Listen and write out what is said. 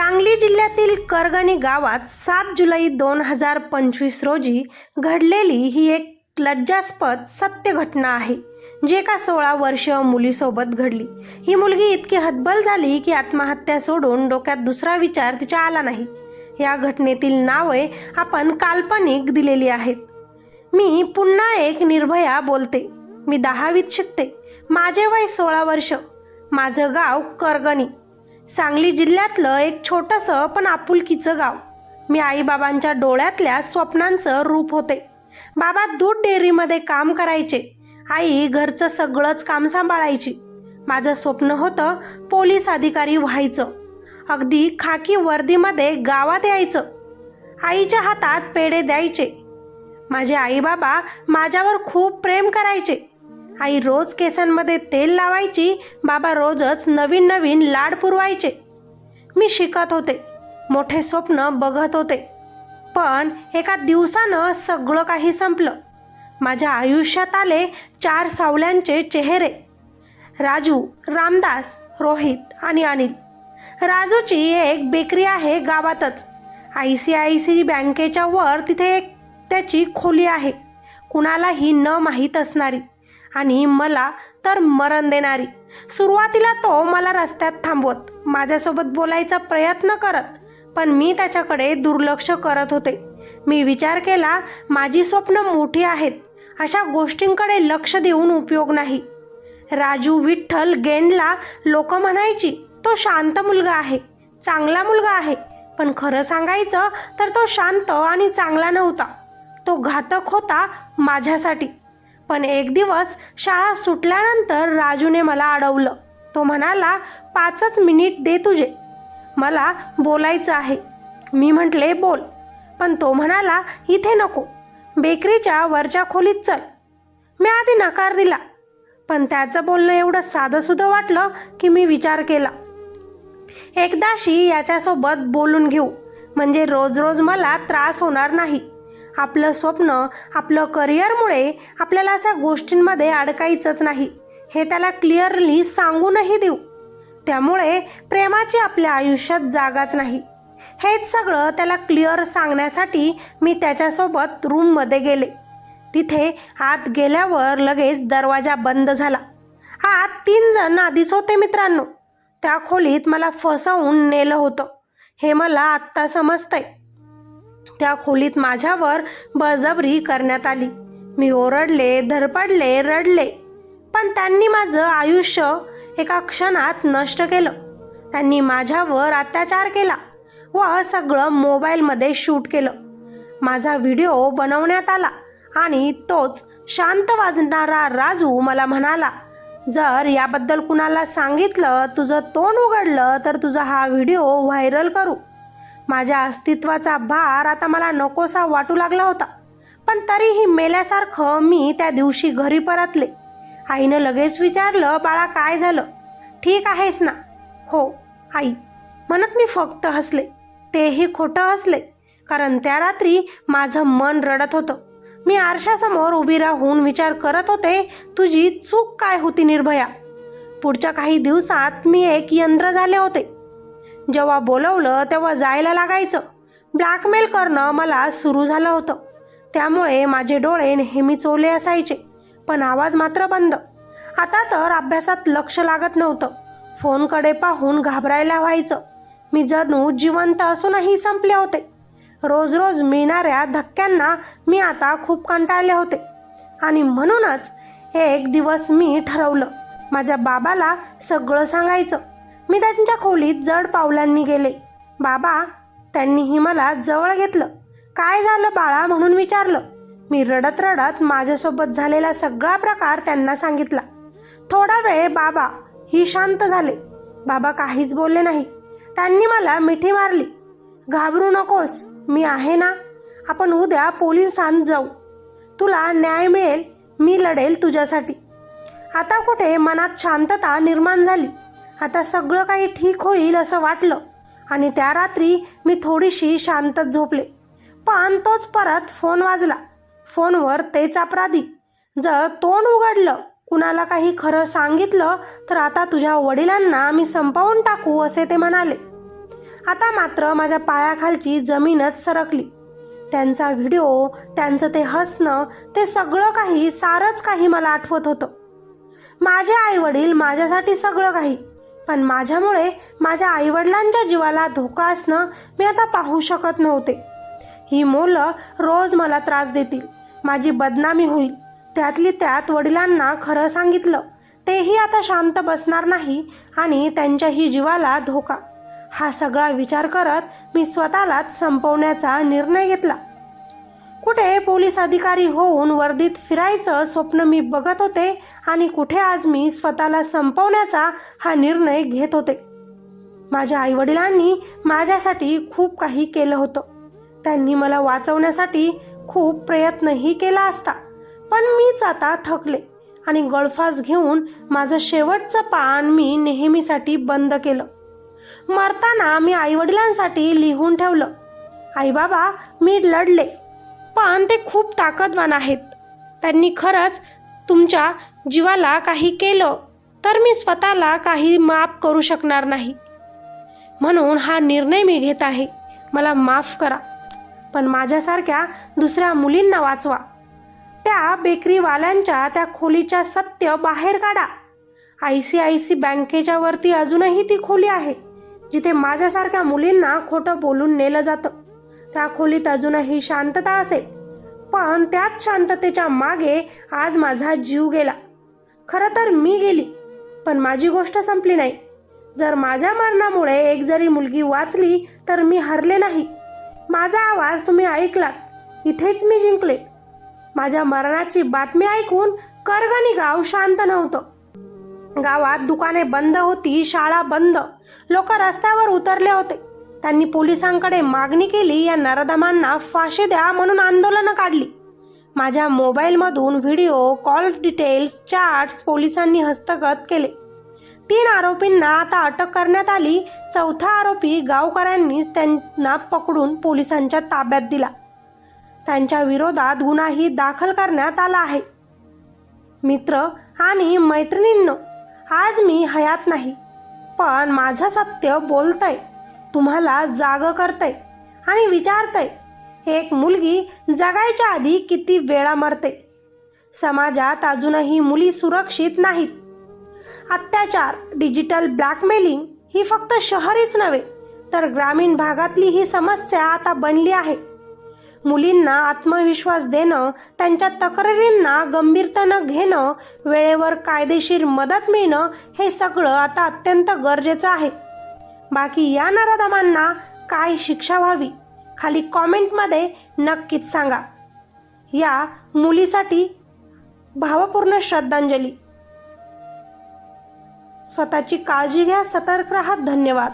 सांगली जिल्ह्यातील करगणी गावात 7 जुलै 2025 रोजी घडलेली ही एक लज्जास्पद सत्य घटना आहे, जी एका 16 वर्षीय मुलीसोबत घडली। ही मुलगी इतकी हतबल झाली की आत्महत्या सोडून डोक्यात दुसरा विचार तिच्या आला नाही। या घटनेतील नावे आपण काल्पनिक दिलेली आहेत। मी पुन्हा एक निर्भया बोलते। मी 10वीत शिकते। माझे वय 16 वर्ष। माझं गाव करगणी, सांगली जिल्ह्यातलं एक छोटंसं पण आपुलकीचं गाव। मी आईबाबांच्या डोळ्यातल्या स्वप्नांचं रूप होते। बाबा दूध डेअरीमध्ये काम करायचे, आई घरचं सगळंच काम सांभाळायची। माझं स्वप्न होतं पोलीस अधिकारी व्हायचं, अगदी खाकी वर्दीमध्ये गावात यायचं, आईच्या हातात पेढे द्यायचे। माझे आईबाबा माझ्यावर खूप प्रेम करायचे। आई रोज केसांमध्ये तेल लावायची, बाबा रोजच नवीन नवीन लाड पुरवायचे। मी शिकत होते, मोठे स्वप्न बघत होते, पण एका दिवसानं सगळं काही संपलं। माझ्या आयुष्यात आले 4 सावल्यांचे चेहरे, राजू, रामदास, रोहित आणि अनिल। राजूची एक बेकरी आहे गावातच। ICICI बँकेच्या वर तिथे एक त्याची खोली आहे, कुणालाही न माहीत असणारी आणि मला तर मरण देणारी। सुरुवातीला तो मला रस्त्यात थांबवत, माझ्यासोबत बोलायचा प्रयत्न करत, पण मी त्याच्याकडे दुर्लक्ष करत होते। मी विचार केला, माझी स्वप्न मोठी आहेत, अशा गोष्टींकडे लक्ष देऊन उपयोग नाही। राजू विठ्ठल गेंडला लोक म्हणायची, तो शांत मुलगा आहे, चांगला मुलगा आहे, पण खरं सांगायचं तर तो शांत आणि चांगला नव्हता, तो घातक होता माझ्यासाठी। पण एक दिवस शाळा सुटल्यानंतर राजूने मला अडवलं। तो म्हणाला, 5च मिनिट दे तुझे, मला बोलायचं आहे। मी म्हटले, बोल। पण तो म्हणाला, इथे नको, बेकरीच्या वरच्या खोलीत चल। मी आधी नकार दिला, पण त्याचं बोलणं एवढं साधंसुधं वाटलं की मी विचार केला, एकदाशी याच्यासोबत बोलून घेऊ, म्हणजे रोज रोज मला त्रास होणार नाही। आपलं स्वप्न, आपलं करिअरमुळे आपल्याला अशा गोष्टींमध्ये अडकायचंच नाही, हे त्याला क्लिअरली सांगूनही देऊ। त्यामुळे प्रेमाची आपल्या आयुष्यात जागाच नाही। हेच सगळं त्याला क्लिअर सांगण्यासाठी मी त्याच्यासोबत रूममध्ये गेले। तिथे आत गेल्यावर लगेच दरवाजा बंद झाला। आत 3 जण आधीच होते मित्रांनो। त्या खोलीत मला फसवून नेलं होतं, हे मला आत्ता समजतंय। त्या खोलीत माझ्यावर बळजबरी करण्यात आली। मी ओरडले, धडपडले, रडले, पण त्यांनी माझं आयुष्य एका क्षणात नष्ट केलं। त्यांनी माझ्यावर अत्याचार केला व सगळं मोबाईलमध्ये शूट केलं। माझा व्हिडिओ बनवण्यात आला आणि तोच शांत वाजणारा राजू मला म्हणाला, जर याबद्दल कुणाला सांगितलं, तुझं तोंड उघडलं तर तुझा हा व्हिडिओ व्हायरल करू। माझ्या अस्तित्वाचा भार आता मला नकोसा वाटू लागला होता, पण तरीही मेल्यासारखं मी त्या दिवशी घरी परतले। आईनं लगेच विचारलं, बाळा काय झालं, ठीक आहेस ना? हो आई म्हणत मी फक्त हसले। तेही खोटं हसले, कारण त्या रात्री माझं मन रडत होतं। मी आरशासमोर उभी राहून विचार करत होते, तुझी चूक काय होती निर्भया? पुढच्या काही दिवसात मी एक यंत्र झाले होते। जेव्हा बोलवलं तेव्हा जायला लागायचं। ब्लॅकमेल करणं मला सुरू झालं होतं, त्यामुळे माझे डोळे नेहमीच ओले असायचे, पण आवाज मात्र बंद। आता तर अभ्यासात लक्ष लागत नव्हतं, फोनकडे पाहून घाबरायला व्हायचं। मी जणू जिवंत असूनही संपले होते। रोज रोज मिळणाऱ्या धक्क्यांना मी आता खूप कंटाळले होते, आणि म्हणूनच एक दिवस मी ठरवलं, माझ्या बाबाला सगळं सांगायचं। मी त्यांच्या खोलीत जड पावलांनी गेले। बाबा, त्यांनीही मला जवळ घेतलं। काय झालं बाळा म्हणून विचारलं। मी रडत रडत माझ्यासोबत झालेला सगळा प्रकार त्यांना सांगितला। थोडा वेळ बाबा ही शांत झाले। बाबा काहीच बोलले नाही। त्यांनी मला मिठी मारली, घाबरू नकोस, मी आहे ना, आपण उद्या पोलिसांत जाऊ, तुला न्याय मिळेल, मी लढेल तुझ्यासाठी। आता कुठे मनात शांतता निर्माण झाली। आता सगळं काही ठीक होईल असं वाटलं, आणि त्या रात्री मी थोडीशी शांतच झोपले। पण तोच परत फोन वाजला। फोनवर तेच अपराधी, जर तोंड उघडलं, कुणाला काही खरं सांगितलं तर आता तुझ्या वडिलांना मी संपवून टाकू असे ते म्हणाले। आता मात्र माझ्या पायाखालची जमीनच सरकली. त्यांचा व्हिडिओ, त्यांचं ते हसणं, ते सगळं काही, सारंच काही मला आठवत होतं. माझे आईवडील, माझ्यासाठी सगळं काही, पण माझ्यामुळे माझ्या आईवडिलांच्या जीवाला धोका असणं मी आता पाहू शकत नव्हते. ही मुलं रोज मला त्रास देतील, माझी बदनामी होईल. त्यातली त्यात वडिलांना खरं सांगितलं, तेही आता शांत बसणार नाही आणि त्यांच्याही जीवाला धोका. हा सगळा विचार करत मी स्वतःलाच संपवण्याचा निर्णय घेतला. कुठे पोलीस अधिकारी होऊन वर्दीत फिरायचं स्वप्न मी बघत होते आणि कुठे आज मी स्वतःला संपवण्याचा हा निर्णय घेत होते. माझ्या आईवडिलांनी माझ्यासाठी खूप काही केलं होतं. त्यांनी मला वाचवण्यासाठी खूप प्रयत्नही केला असता, पण मीच आता थकले आणि गळफास घेऊन माझं शेवटचं पान मी नेहमीसाठी बंद केलं. मरताना मी आईवडिलांसाठी लिहून ठेवलं, आई बाबा, मी लढले, पण ते खूप ताकदवान आहेत. त्यांनी खरंच तुमच्या जीवाला काही केलं तर मी स्वतःला काही माफ करू शकणार नाही. म्हणून हा निर्णय मी घेत आहे. मला माफ करा, पण माझ्यासारख्या दुसऱ्या मुलींना वाचवा. त्या बेकरीवाल्यांच्या त्या खोलीच्या सत्य बाहेर काढा. ICICI बँकेच्या वरती अजूनही ती खोली आहे जिथे माझ्यासारख्या मुलींना खोटं बोलून नेलं जातं. त्या खोलीत अजूनही शांतता असेल, पण त्याच शांततेच्या मागे आज माझा जीव गेला. खरं तर मी गेली, पण माझी गोष्ट संपली नाही. जर माझ्या मरणामुळे एक जरी मुलगी वाचली तर मी हरले नाही. माझा आवाज तुम्ही ऐकलात, इथेच मी जिंकले. माझ्या मरणाची बातमी ऐकून करगणी गाव शांत नव्हतं. गावात दुकाने बंद होती, शाळा बंद, लोक रस्त्यावर उतरले होते. त्यांनी पोलिसांकडे मागणी केली, या नराधमांना फाशी द्या म्हणून आंदोलनं काढली. माझ्या मोबाईलमधून व्हिडिओ, कॉल डिटेल्स, चॅट्स पोलिसांनी हस्तगत केले. 3 आरोपींना आता अटक करण्यात आली. 4था आरोपी गावकऱ्यांनीच त्यांना पकडून पोलिसांच्या ताब्यात दिला. त्यांच्या विरोधात गुन्हाही दाखल करण्यात आला आहे. मित्र आणि मैत्रिणींनो, आज मी हयात नाही, पण माझं सत्य बोलतंय, तुम्हाला जागं करतंय आणि विचारतंय, एक मुलगी जगायच्या आधी किती वेळा मरते. समाजात अजूनही मुली सुरक्षित नाहीत. अत्याचार, डिजिटल ब्लॅकमेलिंग ही फक्त शहरीच नव्हे तर ग्रामीण भागातली ही समस्या आता बनली आहे. मुलींना आत्मविश्वास देणं, त्यांच्या तक्रारींना गंभीरतेनं घेणं, वेळेवर कायदेशीर मदत मिळणं, हे सगळं आता अत्यंत गरजेचं आहे. बाकी या नराधमांना काय शिक्षा व्हावी, खाली कॉमेंटमध्ये नक्कीच सांगा. या मुलीसाठी भावपूर्ण श्रद्धांजली. स्वतःची काळजी घ्या, सतर्क राहा. धन्यवाद.